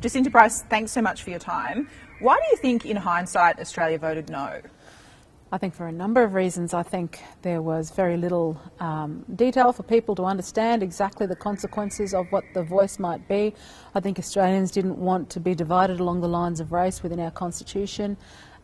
Jacinta Price, thanks so much for your time. Why do you think, in hindsight, Australia voted no? I think for a number of reasons. I think there was very little detail for people to understand exactly the consequences of what the voice might be. I think Australians didn't want to be divided along the lines of race within our constitution,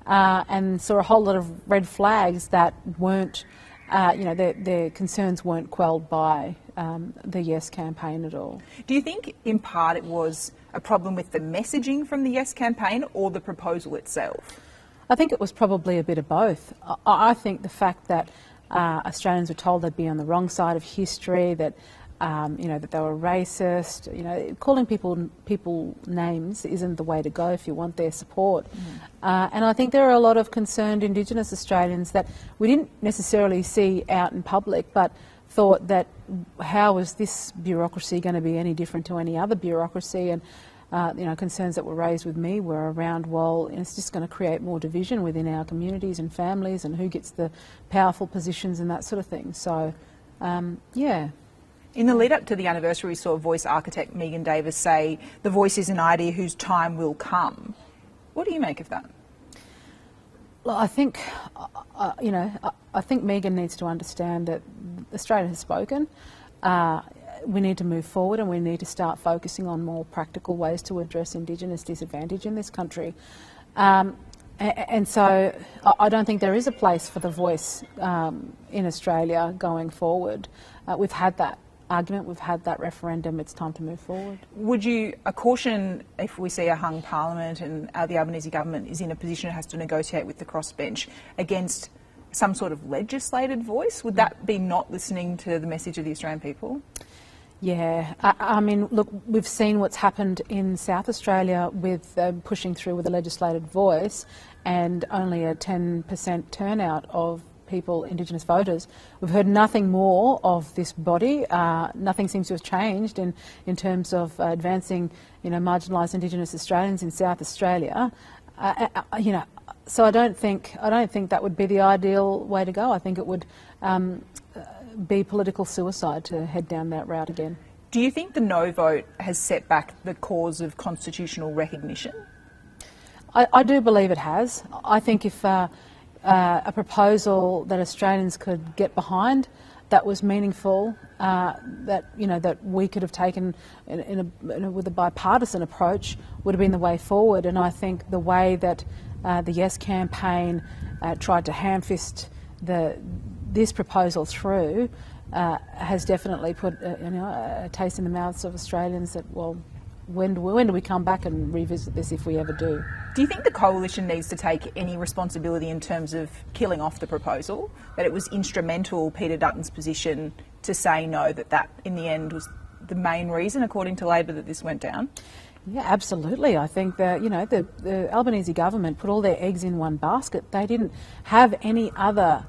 and saw a whole lot of red flags that weren't, their concerns weren't quelled by the Yes campaign at all. Do you think, in part, it was a problem with the messaging from the Yes campaign or the proposal itself? I think it was probably a bit of both. I think the fact that Australians were told they'd be on the wrong side of history, that that they were racist, calling people names isn't the way to go if you want their support. And I think there are a lot of concerned Indigenous Australians that we didn't necessarily see out in public, but thought that how is this bureaucracy going to be any different to any other bureaucracy? And concerns that were raised with me were around, well, it's just going to create more division within our communities and families, and who gets the powerful positions and that sort of thing. So, yeah. In the lead up to the anniversary, we saw Voice architect Megan Davis say the Voice is an idea whose time will come. What do you make of that? Well, I think, I think Megan needs to understand that Australia has spoken. We need to move forward, and we need to start focusing on more practical ways to address Indigenous disadvantage in this country. And so I don't think there is a place for the Voice in Australia going forward. We've had that argument, we've had that referendum, it's time to move forward. Would you caution, if we see a hung parliament and the Albanese government is in a position it has to negotiate with the crossbench against some sort of legislated voice, would that be not listening to the message of the Australian people? Yeah, I mean, look, we've seen what's happened in South Australia with pushing through with a legislated voice and only a 10% turnout of people, Indigenous voters. We've heard nothing more of this body. Nothing seems to have changed in terms of advancing, marginalised Indigenous Australians in South Australia. So I don't think that would be the ideal way to go. I think it would be political suicide to head down that route again. Do you think the no vote has set back the cause of constitutional recognition? I do believe it has. I think if a proposal that Australians could get behind, that was meaningful, that we could have taken with a bipartisan approach, would have been the way forward. And I think the way that the Yes campaign tried to ham-fist this proposal through has definitely put a taste in the mouths of Australians that, well, when do we come back and revisit this, if we ever do? Do you think the coalition needs to take any responsibility in terms of killing off the proposal, that it was instrumental, Peter Dutton's position, to say no, that in the end was the main reason, according to Labor, that this went down? Yeah, absolutely. I think that, the Albanese government put all their eggs in one basket. They didn't have any other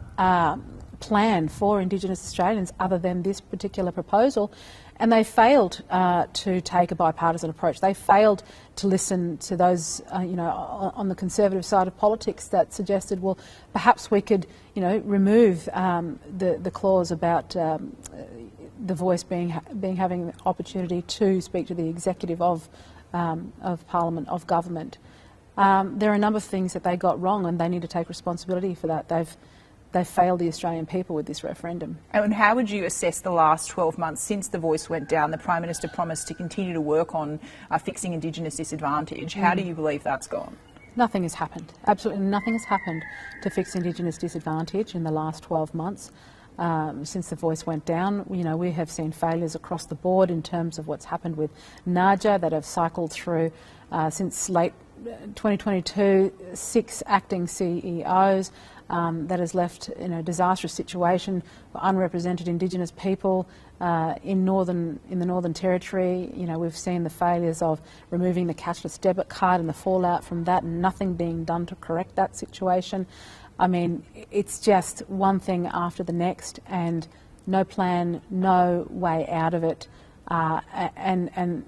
plan for Indigenous Australians other than this particular proposal, and they failed to take a bipartisan approach. They failed to listen to those, on the conservative side of politics that suggested, well, perhaps we could, remove the clause about the Voice having the opportunity to speak to the executive of Parliament, of government. There are a number of things that they got wrong, and they need to take responsibility for that. They've failed the Australian people with this referendum. And how would you assess the last 12 months since the Voice went down? The Prime Minister promised to continue to work on fixing Indigenous disadvantage. How do you believe that's gone? Nothing has happened. Absolutely nothing has happened to fix Indigenous disadvantage in the last 12 months. Since the Voice went down, we have seen failures across the board in terms of what's happened with NAJA that have cycled through since late 2022, 6 acting CEOs. That has left a disastrous situation for unrepresented Indigenous people in the Northern Territory. We've seen the failures of removing the cashless debit card and the fallout from that, and nothing being done to correct that situation. I mean, it's just one thing after the next, and no plan, no way out of it. And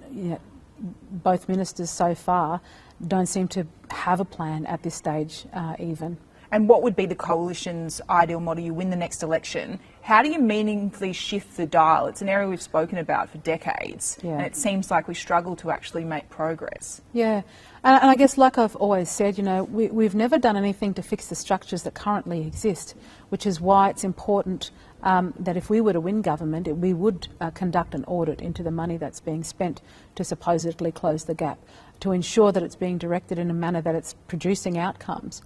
both ministers so far don't seem to have a plan at this stage even. And what would be the coalition's ideal model? You win the next election. How do you meaningfully shift the dial? It's an area we've spoken about for decades, and it seems like we struggle to actually make progress. Yeah, and I guess, like I've always said, you know, we've never done anything to fix the structures that currently exist, which is why it's important that if we were to win government, we would conduct an audit into the money that's being spent to supposedly close the gap, to ensure that it's being directed in a manner that it's producing outcomes.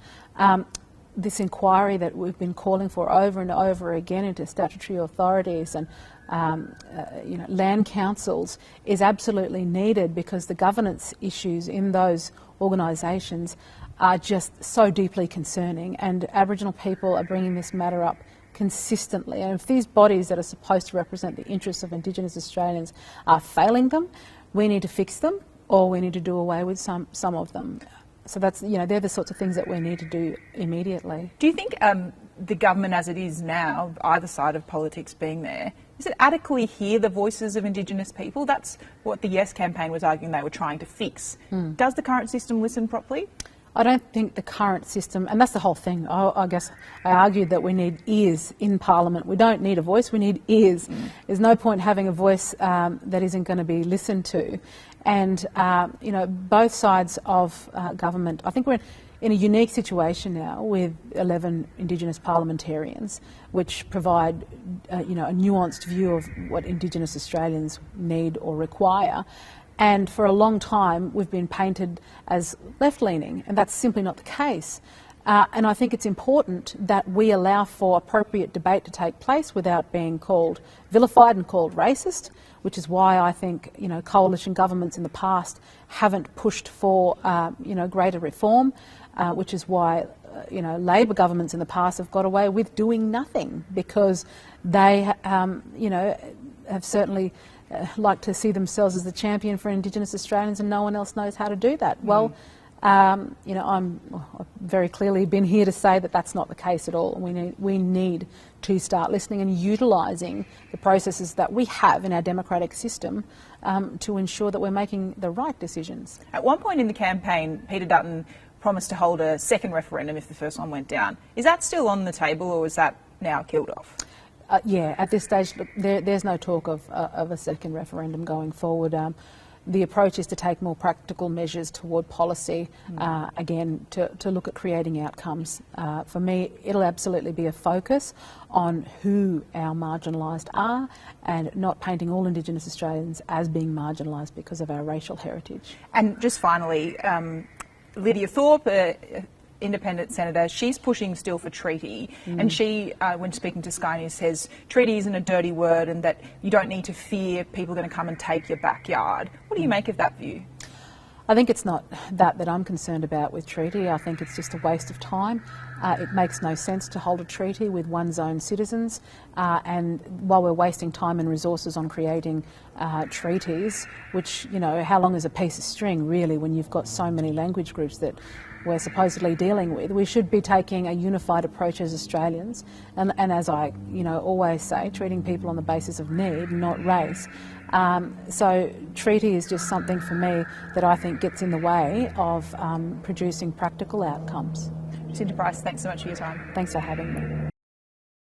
This inquiry that we've been calling for over and over again into statutory authorities and you know, land councils is absolutely needed, because the governance issues in those organisations are just so deeply concerning, and Aboriginal people are bringing this matter up consistently. And if these bodies that are supposed to represent the interests of Indigenous Australians are failing them, we need to fix them, or we need to do away with some of them. So that's, you know, they're the sorts of things that we need to do immediately. Do you think the government as it is now, either side of politics being there, does it adequately hear the voices of Indigenous people? That's what the Yes campaign was arguing they were trying to fix. Does the current system listen properly? I don't think the current system, and that's the whole thing, I guess I argued that we need ears in Parliament. We don't need a voice, we need ears. There's no point having a voice that isn't going to be listened to. And, you know, both sides of government, I think we're in a unique situation now with 11 Indigenous parliamentarians, which provide, you know, a nuanced view of what Indigenous Australians need or require. And for a long time, we've been painted as left-leaning, and that's simply not the case. And I think it's important that we allow for appropriate debate to take place without being called vilified and called racist, which is why I think, you know, coalition governments in the past haven't pushed for, you know, greater reform, which is why, you know, Labor governments in the past have got away with doing nothing, because they, you know, have certainly like to see themselves as the champion for Indigenous Australians, and no one else knows how to do that. Well, you know, I've very clearly been here to say that that's not the case at all. We need to start listening and utilising the processes that we have in our democratic system to ensure that we're making the right decisions. At one point in the campaign, Peter Dutton promised to hold a second referendum if the first one went down. Is that still on the table, or is that now killed off? Yeah, at this stage, look, there's no talk of a second referendum going forward. The approach is to take more practical measures toward policy, again, to look at creating outcomes. For me, it'll absolutely be a focus on who our marginalised are, and not painting all Indigenous Australians as being marginalised because of our racial heritage. And just finally, Lydia Thorpe, independent senator, she's pushing still for treaty, and she, when speaking to Sky News, says treaty isn't a dirty word and that you don't need to fear people going to come and take your backyard. What do you make of that view? I think it's not that I'm concerned about with treaty. I think it's just a waste of time. It makes no sense to hold a treaty with one's own citizens, and while we're wasting time and resources on creating treaties, which, you know, how long is a piece of string really when you've got so many language groups that we're supposedly dealing with. We should be taking a unified approach as Australians, and as I, you know, always say, treating people on the basis of need, not race. So treaty is just something for me that I think gets in the way of producing practical outcomes. Jacinta Price, thanks so much for your time. Thanks for having me.